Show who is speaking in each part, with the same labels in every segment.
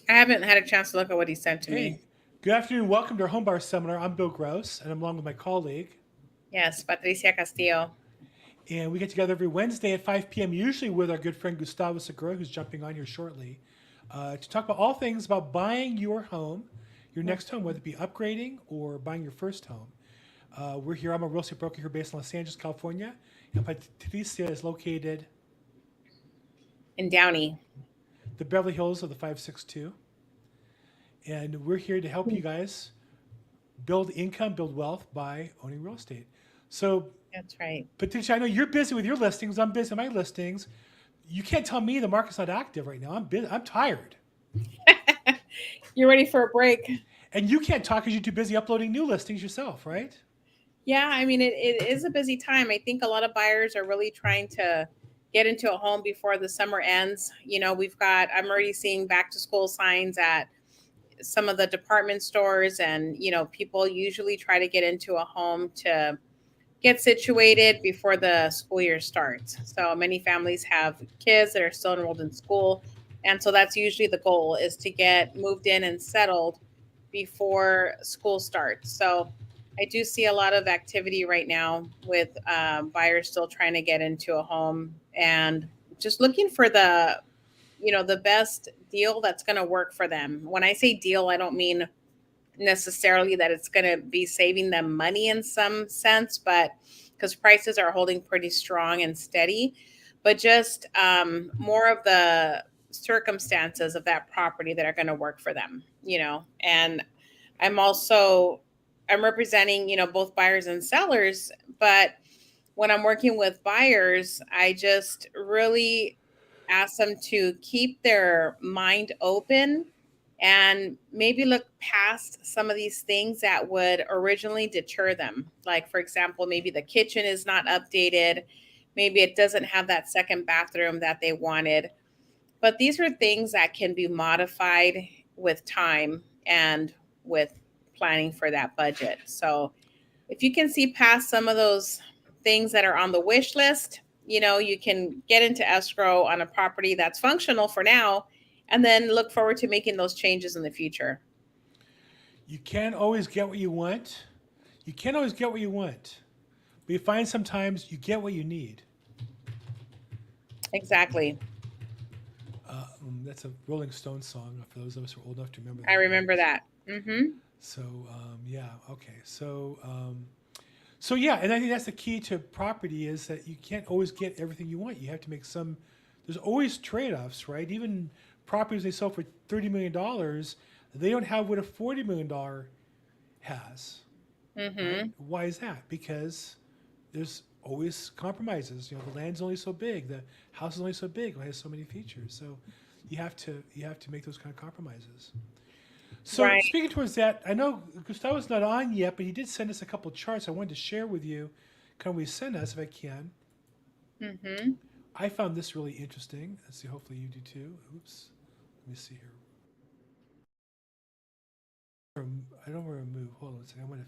Speaker 1: I haven't had a chance to look at what he sent to me.
Speaker 2: Hey, good afternoon. Welcome to our Home Bar Seminar. I'm Bill Gross, and I'm along with my colleague.
Speaker 1: Yes, Patricia Castillo.
Speaker 2: And we get together every Wednesday at 5 p.m., usually with our good friend Gustavo Segura, who's jumping on here shortly, to talk about all things about buying your home, your next home, whether it be upgrading or buying your first home. We're here. I'm a real estate broker here based in Los Angeles, California. And Patricia is located
Speaker 1: In Downey.
Speaker 2: the Beverly Hills of the 562. And we're here to help you guys build income, build wealth by owning real estate. So,
Speaker 1: That's right.
Speaker 2: Patricia, I know you're busy with your listings. I'm busy with my listings. You can't tell me the market's not active right now. I'm busy. I'm tired.
Speaker 1: You're ready for a break?
Speaker 2: And you can't talk because you're too busy uploading new listings yourself, right?
Speaker 1: Yeah, I mean, it is a busy time. I think a lot of buyers are really trying to get into a home before the summer ends. I'm already seeing back to school signs at some of the department stores, and, people usually try to get into a home to get situated before the school year starts. So many families have kids that are still enrolled in school. And so that's usually the goal, is to get moved in and settled before school starts. So I do see a lot of activity right now with buyers still trying to get into a home and just looking for the best deal that's going to work for them. When I say deal, I don't mean necessarily that it's going to be saving them money in some sense, but because prices are holding pretty strong and steady, but just more of the circumstances of that property that are going to work for them. And I'm also I'm representing both buyers and sellers, but when I'm working with buyers, I just really ask them to keep their mind open and maybe look past some of these things that would originally deter them. Like, for example, maybe the kitchen is not updated, maybe it doesn't have that second bathroom that they wanted. But these are things that can be modified with time and with planning for that budget. So, if you can see past some of those things that are on the wish list, you can get into escrow on a property that's functional for now and then look forward to making those changes in the future.
Speaker 2: You can't always get what you want. You can't always get what you want. But you find sometimes you get what you need.
Speaker 1: Exactly.
Speaker 2: That's a Rolling Stones song for those of us who are old enough to remember
Speaker 1: I
Speaker 2: that,
Speaker 1: remember
Speaker 2: right?
Speaker 1: that. Mm-hmm.
Speaker 2: So, yeah, okay. So yeah, and I think that's the key to property is that you can't always get everything you want. You have to make some. There's always trade-offs, right? Even properties they sell for $30 million, they don't have what a $40 million has, right?
Speaker 1: Mm-hmm.
Speaker 2: Why is that? Because there's always compromises. The land's only so big, the house is only so big, it has so many features. So you have to make those kind of compromises. So
Speaker 1: Right.
Speaker 2: speaking towards that, I know Gustavo's not on yet, but he did send us a couple of charts I wanted to share with you. Can we send us if I can?
Speaker 1: Mm-hmm.
Speaker 2: I found this really interesting. Let's see. Hopefully you do too. Oops. Let me see here. I don't want to remove. Hold on a second. I want to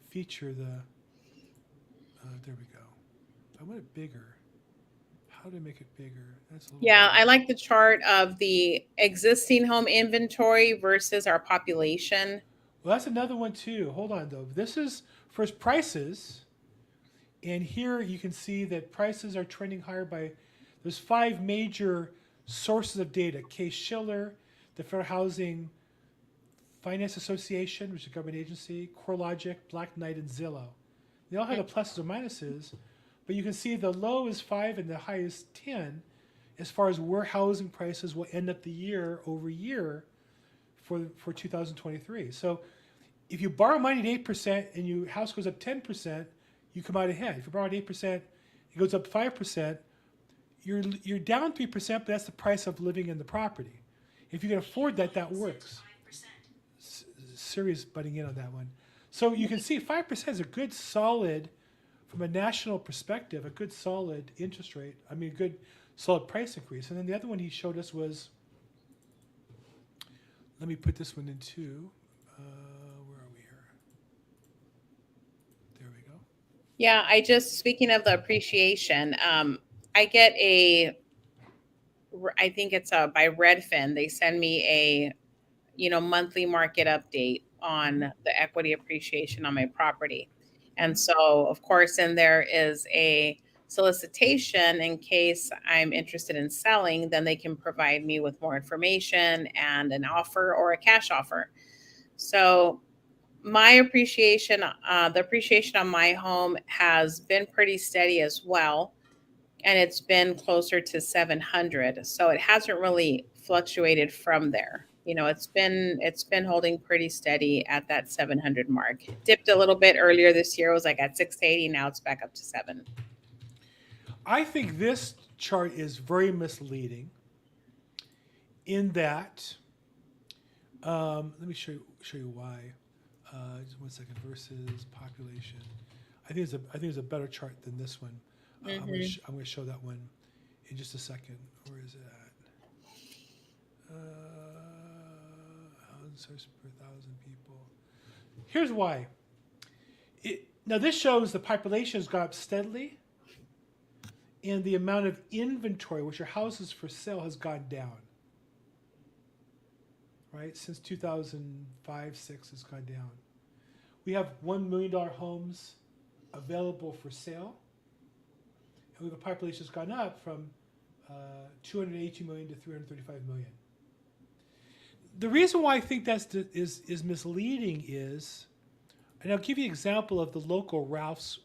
Speaker 2: feature the. There we go. I want it bigger. How do I make it bigger? That's a little
Speaker 1: Yeah,
Speaker 2: bigger.
Speaker 1: I like the chart of the existing home inventory versus our population.
Speaker 2: Well, that's another one too. Hold on though. This is first prices. And here you can see that prices are trending higher by, there's five major sources of data. Case Shiller, the Fair Housing Finance Association, which is a government agency, CoreLogic, Black Knight, and Zillow. They all have the pluses or minuses, but you can see the low is 5 and the high is 10 as far as where housing prices will end up the year over year for 2023. So if you borrow money at 8% and your house goes up 10%, you come out ahead. If you borrow at 8%, it goes up 5%, you're down 3%, but that's the price of living in the property. If you can afford that, that works. Siri's butting in on that one. So you can see 5% is a good solid, from a national perspective, a good solid interest rate. I mean, a good solid price increase. And then the other one he showed us was, let me put this one in too. Where are we here? There we go.
Speaker 1: Yeah, speaking of the appreciation, I get I think it's by Redfin. They send me monthly market update on
Speaker 2: Mhm.
Speaker 1: the equity appreciation on my property. And so, of course, then there is a solicitation in case I'm interested in selling, then they can provide me with more information and an offer or a cash offer. So, the appreciation on my home has been pretty steady as well, and it's been closer to 700. So it hasn't really fluctuated from there. It's been holding pretty steady at that 700 mark. It dipped a little bit earlier this year. It was like at 680. Now it's back up to 7.
Speaker 2: I think this chart is very misleading in that, let me show you why. Just 1 second. Versus population. I think it's a better chart than this one.
Speaker 1: Mm-hmm.
Speaker 2: I'm going to show that one in just a second. Where is it at? Housing starts per 1,000 people. Here's why. Now this shows the population has gone up steadily, and the amount of inventory, which are houses for sale, has gone down. Right, since 2005-6, it's gone down. We have $1 million homes available for sale, and the population has gone up from 282 million to 335 million. The reason why I think is misleading is, and I'll give you an example of the local Ralph's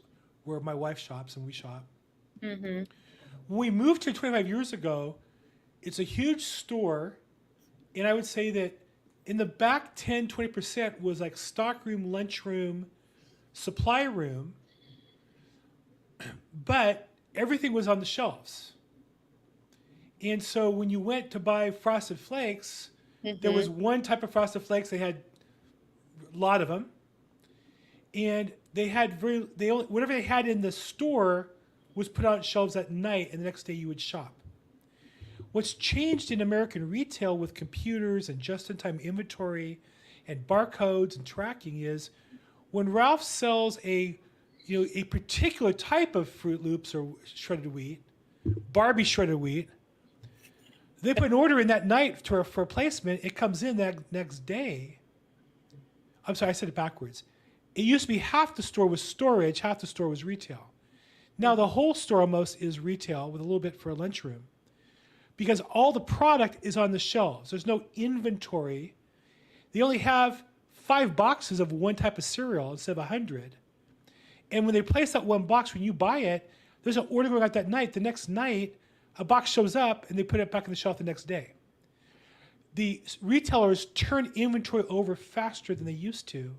Speaker 2: where my wife shops and we shop.
Speaker 1: Mm-hmm.
Speaker 2: When we moved here 25 years ago, it's a huge store, and I would say that in the back 10, 20% was like stock room, lunch room, supply room, but everything was on the shelves. And so when you went to buy Frosted Flakes, there was
Speaker 1: Mm-hmm.
Speaker 2: one type of Frosted Flakes. They had a lot of them, and whatever they had in the store was put on shelves at night, and the next day you would shop. What's changed in American retail with computers and just-in-time inventory and barcodes and tracking is when Ralph sells a particular type of Fruit Loops or shredded wheat, Barbie shredded wheat, they put an order in that night for replacement. It comes in that next day. I'm sorry, I said it backwards. It used to be half the store was storage, half the store was retail. Now the whole store almost is retail with a little bit for a lunchroom, because all the product is on the shelves. There's no inventory. They only have 5 boxes of one type of cereal instead of 100. And when they place that one box, when you buy it, there's an order going out that night. The next night, a box shows up and they put it back on the shelf the next day. The retailers turn inventory over faster than they used to.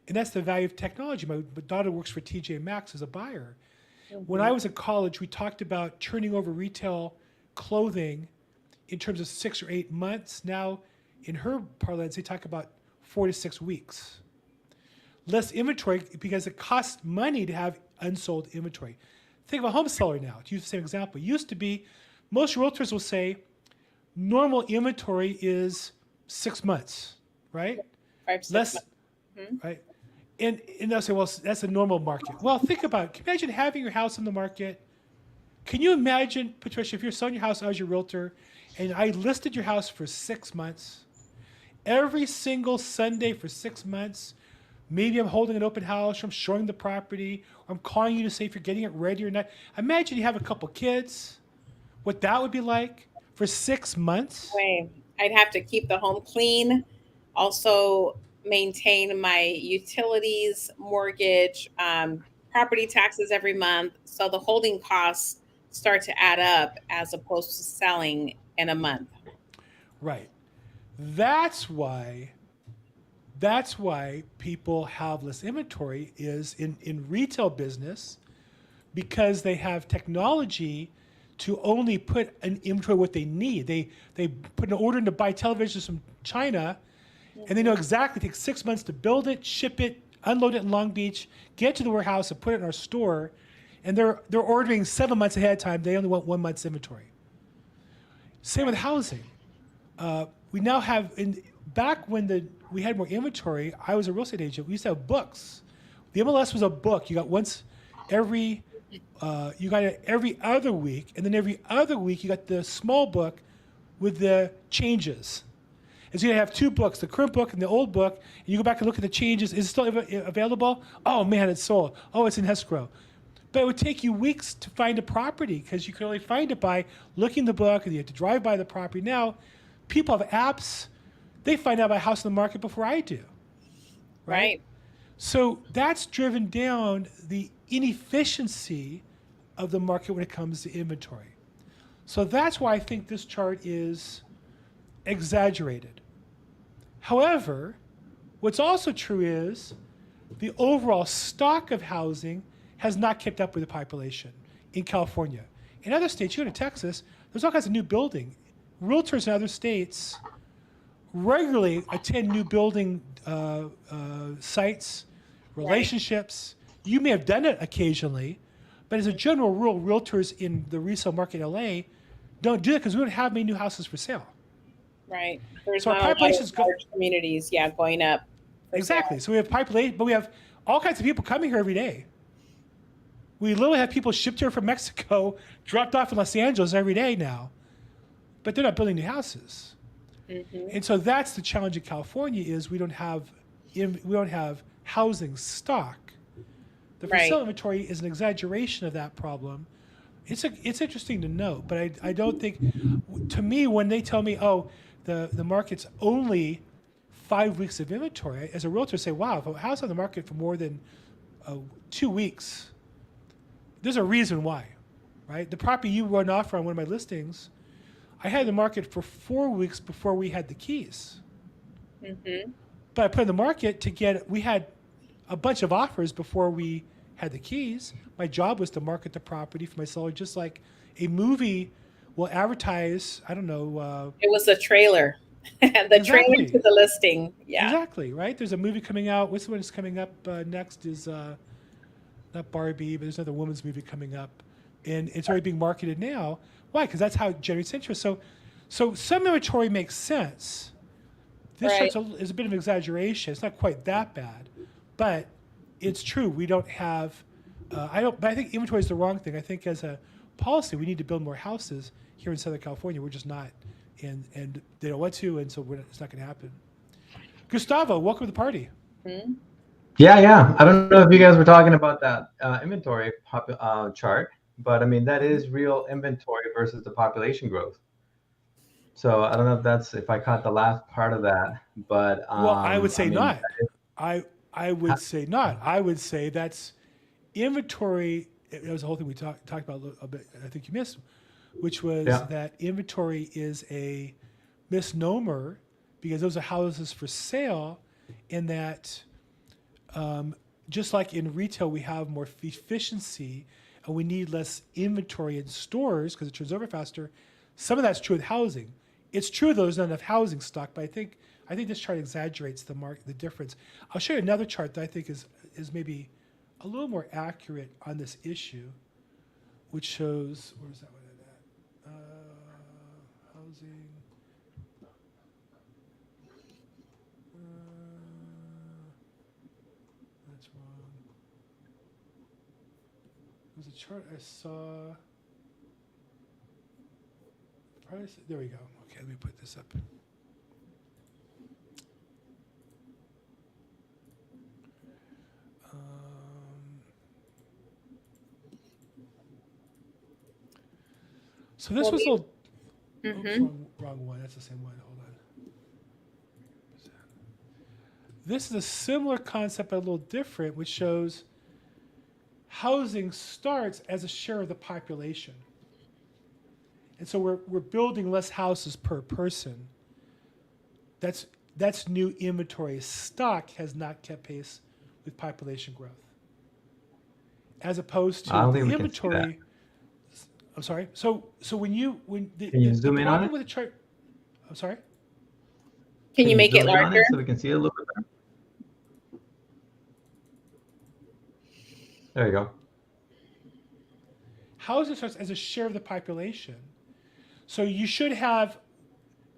Speaker 2: And that's the value of technology. My daughter works for TJ Maxx as a buyer. When I
Speaker 1: Mm-hmm.
Speaker 2: was in college, we talked about turning over retail clothing in terms of 6 or 8 months. Now, in her parlance, they talk about 4 to 6 weeks. Less inventory because it costs money to have unsold inventory. Think of a home seller now, to use the same example. It used to be, most realtors will say normal inventory is 6 months, right?
Speaker 1: 5, 6
Speaker 2: Less,
Speaker 1: months. Mm-hmm.
Speaker 2: right? And they'll say, well, that's a normal market. Well, think about it. Can you imagine having your house on the market? Can you imagine, Patricia, if you're selling your house, I was your realtor, and I listed your house for 6 months, every single Sunday for 6 months, maybe I'm holding an open house, or I'm showing the property, or I'm calling you to say if you're getting it ready or not. Imagine you have a couple kids, what that would be like for 6 months.
Speaker 1: Way. I'd have to keep the home clean, also maintain my utilities, mortgage, property taxes every month. So the holding costs start to add up as opposed to selling in a month.
Speaker 2: Right. That's why that's why people have less inventory is in retail business, because they have technology to only put an inventory what they need. They put an order in to buy televisions from China, and they know
Speaker 1: Mm-hmm.
Speaker 2: exactly it takes 6 months to build it, ship it, unload it in Long Beach, get it to the warehouse, and put it in our store. And they're ordering 7 months ahead of time. They only want 1 month's inventory. Same with
Speaker 1: Right.
Speaker 2: housing. We now have back when we had more inventory. I was a real estate agent. We used to have books. The MLS was a book. You got once every you got it every other week, and then every other week you got the small book with the changes. is you're going to have two books, the current book and the old book, and you go back and look at the changes. Is it still available? Oh, man, it's sold. Oh, it's in escrow. But it would take you weeks to find a property because you can only find it by looking the book, and you have to drive by the property. Now, people have apps. They find out about a house in the market before I do, right?
Speaker 1: Right.
Speaker 2: So that's driven down the inefficiency of the market when it comes to inventory. So that's why I think this chart is exaggerated. However, what's also true is the overall stock of housing has not kept up with the population in California. In other states, you go to Texas, there's all kinds of new building. Realtors in other states regularly attend new building sites, relationships. Right. You may have done it occasionally, but as a general rule, realtors in the resale market in LA don't do it because we don't have many new houses for sale.
Speaker 1: Right. There's
Speaker 2: so
Speaker 1: not
Speaker 2: our population's
Speaker 1: large communities, going up.
Speaker 2: Exactly. So we have population, but we have all kinds of people coming here every day. We literally have people shipped here from Mexico, dropped off in Los Angeles every day now, but they're not building new houses. Mm-hmm. And so that's the challenge in California is we don't have housing stock. The for sale inventory is an exaggeration of that problem. It's interesting to note, but I don't think, to me, when they tell me, oh, the market's only 5 weeks of inventory, as a realtor, say, wow, if a house on the market for more than 2 weeks, there's a reason why, right? The property you run off on one of my listings, I had the market for 4 weeks before we had the keys. Mm-hmm. But I put in the market we had a bunch of offers before we had the keys. My job was to market the property for my seller, just like a movie will advertise, I don't know.
Speaker 1: It was the trailer. The trailer to the listing. Yeah.
Speaker 2: Exactly, right? There's a movie coming out. Which one is coming up next is not Barbie, but there's another woman's movie coming up. And it's already being marketed now. Why? Because that's how it generates interest. So some inventory makes sense. This is a bit of an exaggeration. It's not quite that bad, but it's true. We don't have. But I think inventory is the wrong thing. I think as a policy, we need to build more houses here in Southern California. We're just not, and they don't want to, and so it's not going to happen. Gustavo, welcome to the party.
Speaker 3: Mm-hmm. Yeah. I don't know if you guys were talking about that inventory chart, but I mean that is real inventory versus the population growth. So I don't know if I caught the last part of that, but
Speaker 2: well, I would say not. I would say not. I would say that's inventory. It was the whole thing we talked about a bit. I think you missed, which was that inventory is a misnomer because those are houses for sale, and that just like in retail, we have more efficiency and we need less inventory in stores because it turns over faster. Some of that's true with housing. It's true though, there's not enough housing stock, but I think this chart exaggerates the difference. I'll show you another chart that I think is maybe a little more accurate on this issue, which shows, where's that one at? Housing. That's wrong. There's a chart I saw. Price. There we go. Okay, let me put this up. So this was a little. Wrong one. That's the same one. Hold on. This is a similar concept, but a little different, which shows housing starts as a share of the population. And so we're building less houses per person. That's new inventory. Stock has not kept pace with population growth. As opposed to the inventory. I'm sorry. So when
Speaker 3: can you zoom in on it?
Speaker 2: With the chart, I'm sorry.
Speaker 1: Can you make it larger
Speaker 3: so we can see it a little bit better? There you go.
Speaker 2: Housing starts as a share of the population. So you should have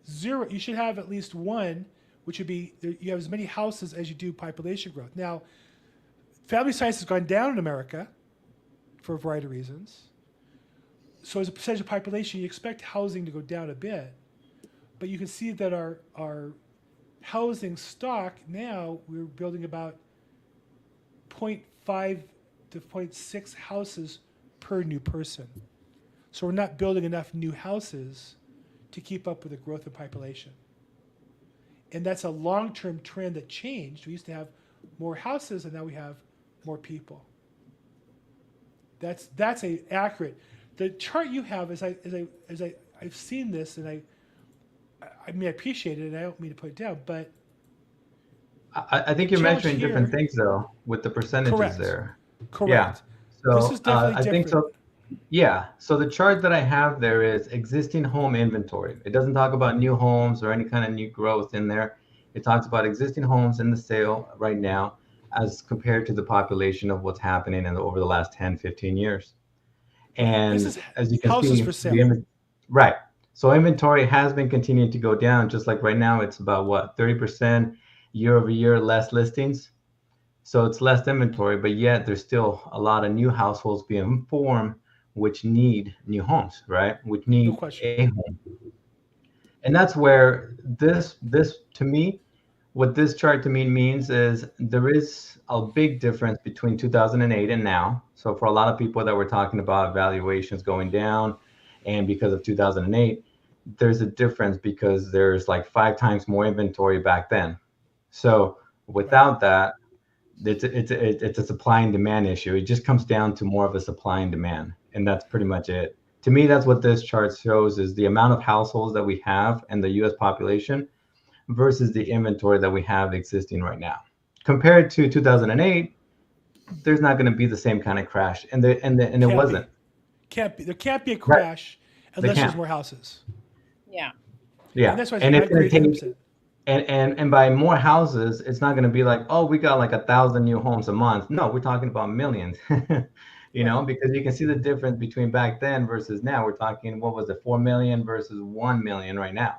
Speaker 2: zero. You should have at least one, which would be you have as many houses as you do population growth. Now, family size has gone down in America for a variety of reasons. So as a percentage of population, you expect housing to go down a bit, but you can see that our housing stock, now we're building about 0.5 to 0.6 houses per new person. So we're not building enough new houses to keep up with the growth of population. And that's a long-term trend that changed. We used to have more houses, and now we have more people. That's a accurate. The chart you have, I've seen this, and I mean I appreciate it, and I don't mean to put it down, but
Speaker 3: I think you're
Speaker 2: challenge
Speaker 3: measuring different
Speaker 2: here-
Speaker 3: things though with the percentages
Speaker 2: Correct.
Speaker 3: there.
Speaker 2: correct.
Speaker 3: Yeah.
Speaker 2: This
Speaker 3: So
Speaker 2: is definitely
Speaker 3: I think
Speaker 2: different.
Speaker 3: so. Yeah. So the chart that I have there is existing home inventory. It doesn't talk about new homes or any kind of new growth in there. It talks about existing homes in the sale right now as compared to the population of what's happening over the last 10, 15 years.
Speaker 2: This
Speaker 3: And
Speaker 2: is
Speaker 3: as you can
Speaker 2: houses
Speaker 3: see,
Speaker 2: for sale.
Speaker 3: right. So inventory has been continuing to go down, just like right now, it's about what, 30% year over year less listings. So it's less inventory, but yet there's still a lot of new households being formed, which need new homes, right? Which
Speaker 2: No
Speaker 3: need
Speaker 2: question.
Speaker 3: a home. And that's where this to me, what this chart to me means is there is a big difference between 2008 and now. So for a lot of people that were talking about valuations going down and because of 2008, there's a difference because there's like 5 times more inventory back then. So without that, it's a supply and demand issue. It just comes down to more of a supply and demand, and that's pretty much it. To me, that's what this chart shows is the amount of households that we have in the U.S. population versus the inventory that we have existing right now. Compared to 2008, there's not going to be the same kind of crash, and it
Speaker 2: Can't
Speaker 3: wasn't.
Speaker 2: There can't be a
Speaker 3: Right.
Speaker 2: crash unless there's
Speaker 3: can't.
Speaker 2: more houses.
Speaker 1: Yeah.
Speaker 3: Yeah,
Speaker 2: And that's why
Speaker 3: and
Speaker 2: I
Speaker 3: it's going
Speaker 2: agree
Speaker 3: to take
Speaker 2: 100%.
Speaker 3: and by more houses, it's not going to be like, oh, we got like 1,000 new homes a month. No, we're talking about millions. You know, because you can see the difference between back then versus now. We're talking, what was it, 4 million versus 1 million right now.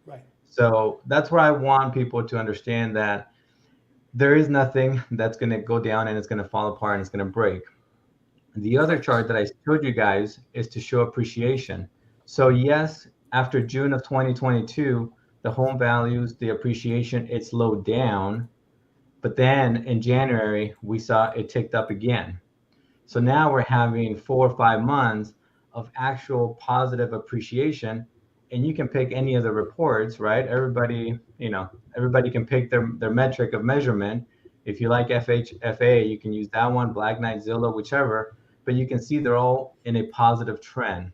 Speaker 2: Right.
Speaker 3: So that's where I want people to understand that there is nothing that's going to go down and it's going to fall apart and it's going to break. The other
Speaker 2: Correct.
Speaker 3: chart that I showed you guys is to show appreciation. So yes, after June of 2022, the home values, the appreciation, it slowed down. But then in January, we saw it ticked up again. So now we're having 4 or 5 months of actual positive appreciation. And you can pick any of the reports, right? Everybody can pick their metric of measurement. If you like FHFA, you can use that one, Black Knight, Zillow, whichever. But you can see they're all in a positive trend.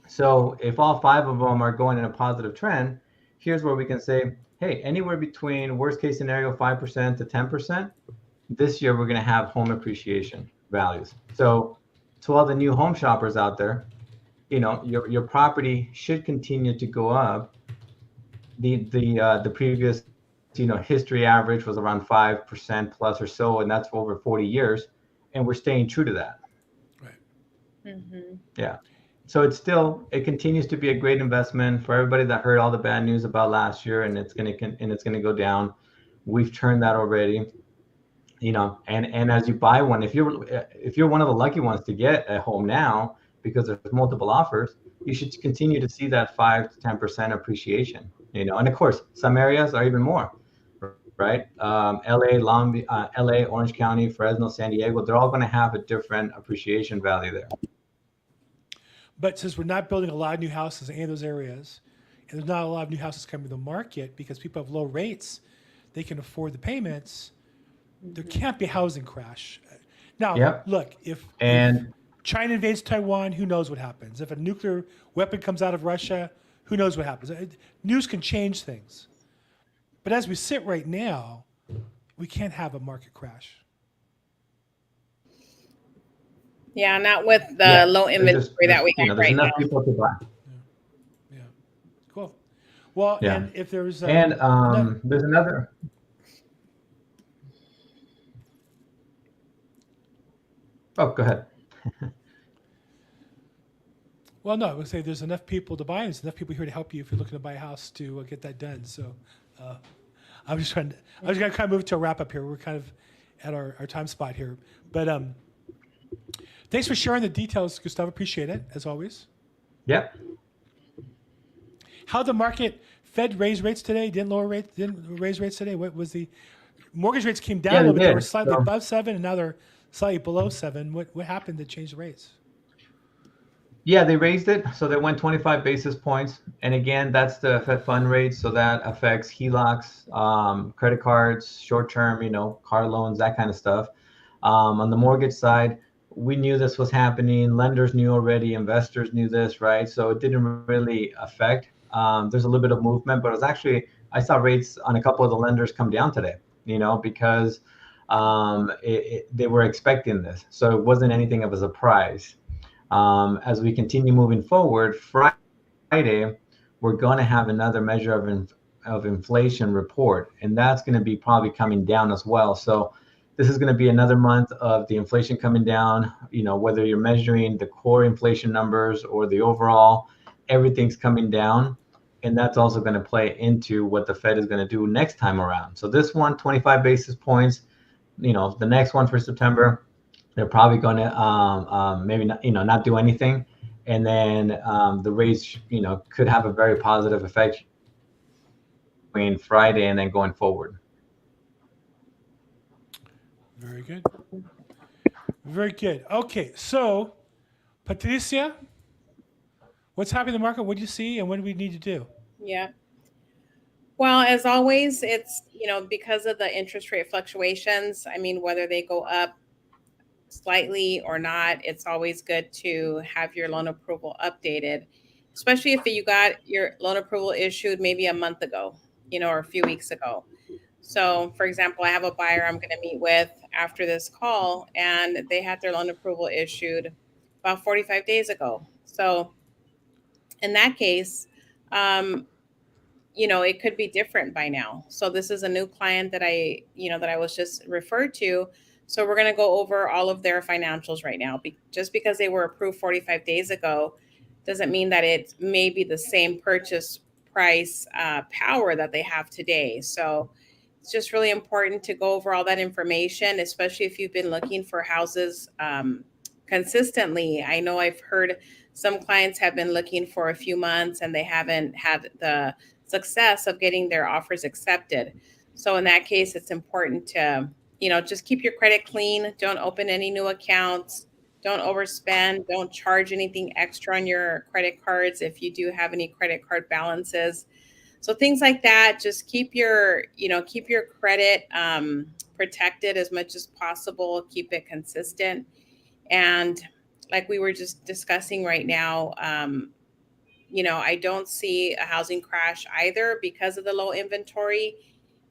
Speaker 3: So if all 5 of them are going in a positive trend, here's where we can say, hey, anywhere between worst case scenario 5% to 10%, this year we're going to have home appreciation values. So to all the new home shoppers out there, your property should continue to go up. The previous history average was around 5% plus or so, and that's for over 40 years, and we're staying true to that.
Speaker 2: Right.
Speaker 1: Mm-hmm.
Speaker 3: Yeah. So it continues to be a great investment for everybody that heard all the bad news about last year, and it's gonna go down. We've turned that already. And as you buy one, if you're one of the lucky ones to get a home now because there's multiple offers, you should continue to see that 5 to 10% appreciation. And of course, some areas are even more, right? LA, Orange County, Fresno, San Diego, they're all going to have a different appreciation value there.
Speaker 2: But since we're not building a lot of new houses in any of those areas, and there's not a lot of new houses coming to the market because people have low rates, they can afford the payments, there can't be a housing crash. Now,
Speaker 3: Yep.
Speaker 2: look, if China invades Taiwan, who knows what happens? If a nuclear weapon comes out of Russia, who knows what happens? News can change things. But as we sit right now, we can't have a market crash.
Speaker 1: Yeah, not with the low inventory that we have
Speaker 3: there's
Speaker 1: right
Speaker 3: enough
Speaker 1: now.
Speaker 3: people to buy.
Speaker 2: Yeah. Cool. Well,
Speaker 3: Yeah.
Speaker 2: and if there's
Speaker 3: there's another. Oh, go ahead.
Speaker 2: Well, no, I would say there's enough people to buy, and there's enough people here to help you if you're looking to buy a house to get that done. So I was going to kind of move to a wrap up here. We're kind of at our time spot here. But thanks for sharing the details, Gustavo. Appreciate it, as always.
Speaker 3: Yep.
Speaker 2: How the market Fed raise rates today? Didn't raise rates today? What was the mortgage rates came down
Speaker 3: Yeah,
Speaker 2: a
Speaker 3: they
Speaker 2: little bit. They were
Speaker 3: did.
Speaker 2: slightly
Speaker 3: So
Speaker 2: above 7, and now they're slightly below 7. What happened to change the rates?
Speaker 3: yeah, they raised it. So they went 25 basis points. And again, that's the Fed fund rate. So that affects HELOCs, credit cards, short term, car loans, that kind of stuff. On the mortgage side, we knew this was happening. Lenders knew already. Investors knew this, right? So it didn't really affect. There's a little bit of movement, but it was actually, I saw rates on a couple of the lenders come down today, because they were expecting this. So it wasn't anything of a surprise. As we continue moving forward, Friday, we're going to have another measure of inflation report, and that's going to be probably coming down as well. So this is going to be another month of the inflation coming down. Whether you're measuring the core inflation numbers or the overall, everything's coming down. And that's also going to play into what the Fed is going to do next time around. So this one, 25 basis points, the next one for September, they're probably going to maybe not do anything, and then the rates could have a very positive effect between Friday and then going forward.
Speaker 2: Very good. Very good. Okay, so Patricia, what's happening in the market? What do you see, and what do we need to do?
Speaker 1: Yeah. Well, as always, it's, because of the interest rate fluctuations, I mean, whether they go up slightly or not, it's always good to have your loan approval updated, especially if you got your loan approval issued maybe a month ago, or a few weeks ago. So, for example, I have a buyer I'm going to meet with after this call, and they had their loan approval issued about 45 days ago. So, in that case, um, it could be different by now. So this is a new client that I was just referred to. So we're going to go over all of their financials right now. Just because they were approved 45 days ago doesn't mean that it may be the same purchase price power that they have today. So it's just really important to go over all that information, especially if you've been looking for houses consistently. I know I've heard some clients have been looking for a few months and they haven't had the success of getting their offers accepted. So in that case, it's important to, just keep your credit clean. Don't open any new accounts. Don't overspend. Don't charge anything extra on your credit cards if you do have any credit card balances. So things like that. Just keep your credit protected as much as possible. Keep it consistent. And like we were just discussing right now, I don't see a housing crash either because of the low inventory.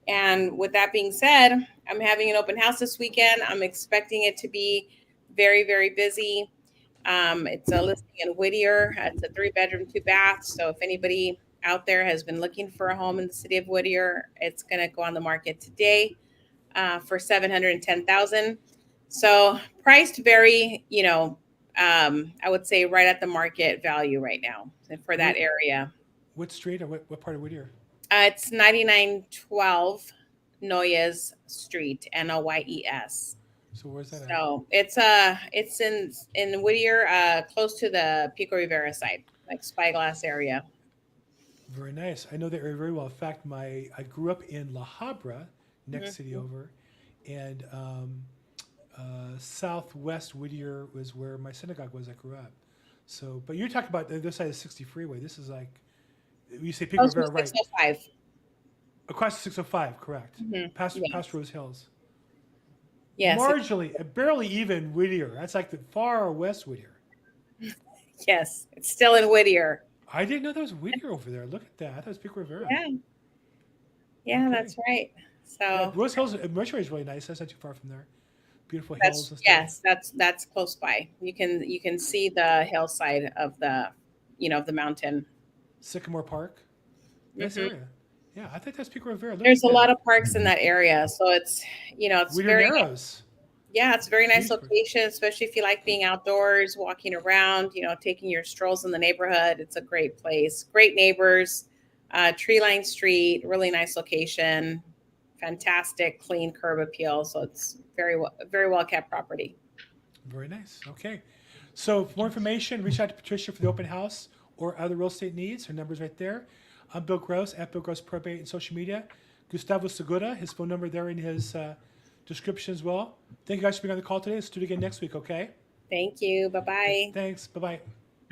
Speaker 1: And with that being said, I'm having an open house this weekend. I'm expecting it to be very, very busy. It's a listing in Whittier. It's a 3-bedroom, 2 bath. So if anybody out there has been looking for a home in the city of Whittier, it's going to go on the market today for 710,000. So priced very, I would say right at the market value right now for that
Speaker 2: What,
Speaker 1: area.
Speaker 2: what street or what part of Whittier?
Speaker 1: It's 9912 Noyes Street, Noyes.
Speaker 2: So where's that at?
Speaker 1: So it's in Whittier, close to the Pico Rivera side, like Spyglass area.
Speaker 2: Very nice. I know that area very well. In fact, I grew up in La Habra, next city
Speaker 1: Mhm.
Speaker 2: over, and southwest Whittier was where my synagogue was. I grew up. So, but you're talking about the other side of 60 freeway. This is like you say Pico
Speaker 1: Close to
Speaker 2: Rivera, right?
Speaker 1: 605.
Speaker 2: Across the 605, correct? Past
Speaker 1: Yes.
Speaker 2: Rose Hills.
Speaker 1: Yes.
Speaker 2: Marginally, barely even Whittier. That's like the far west Whittier.
Speaker 1: Yes. It's still in Whittier.
Speaker 2: I didn't know there was Whittier over there. Look at that. I thought it was Pico Rivera.
Speaker 1: Yeah. Yeah,
Speaker 2: Okay.
Speaker 1: that's right.
Speaker 2: Yeah,
Speaker 1: So
Speaker 2: Rose Hills, Mercury is really nice. That's not too far from there. Beautiful hills
Speaker 1: that's
Speaker 2: and stuff.
Speaker 1: yes, that's close by. You can see the hillside of the mountain.
Speaker 2: Sycamore Park. Nice
Speaker 1: Hmm.
Speaker 2: area. Yeah, I think that's Pico Rivera. Look
Speaker 1: There's
Speaker 2: at
Speaker 1: a lot
Speaker 2: that.
Speaker 1: of parks in that area, so it's
Speaker 2: Whittier
Speaker 1: very
Speaker 2: Narrows.
Speaker 1: yeah, it's a very nice
Speaker 2: Huge park.
Speaker 1: location, especially if you like being outdoors, walking around, taking your strolls in the neighborhood. It's a great place, great neighbors, tree line street, really nice location, fantastic clean curb appeal. So it's very well kept property.
Speaker 2: Very nice. Okay. So for more information, reach out to Patricia for the open house or other real estate needs. Her number's right there. I'm Bill Gross at Bill Gross Probate and social media. Gustavo Segura, his phone number there in his description as well. Thank you guys for being on the call today. Let's do it again next week, okay?
Speaker 1: Thank you. Bye bye.
Speaker 2: Thanks. Bye bye.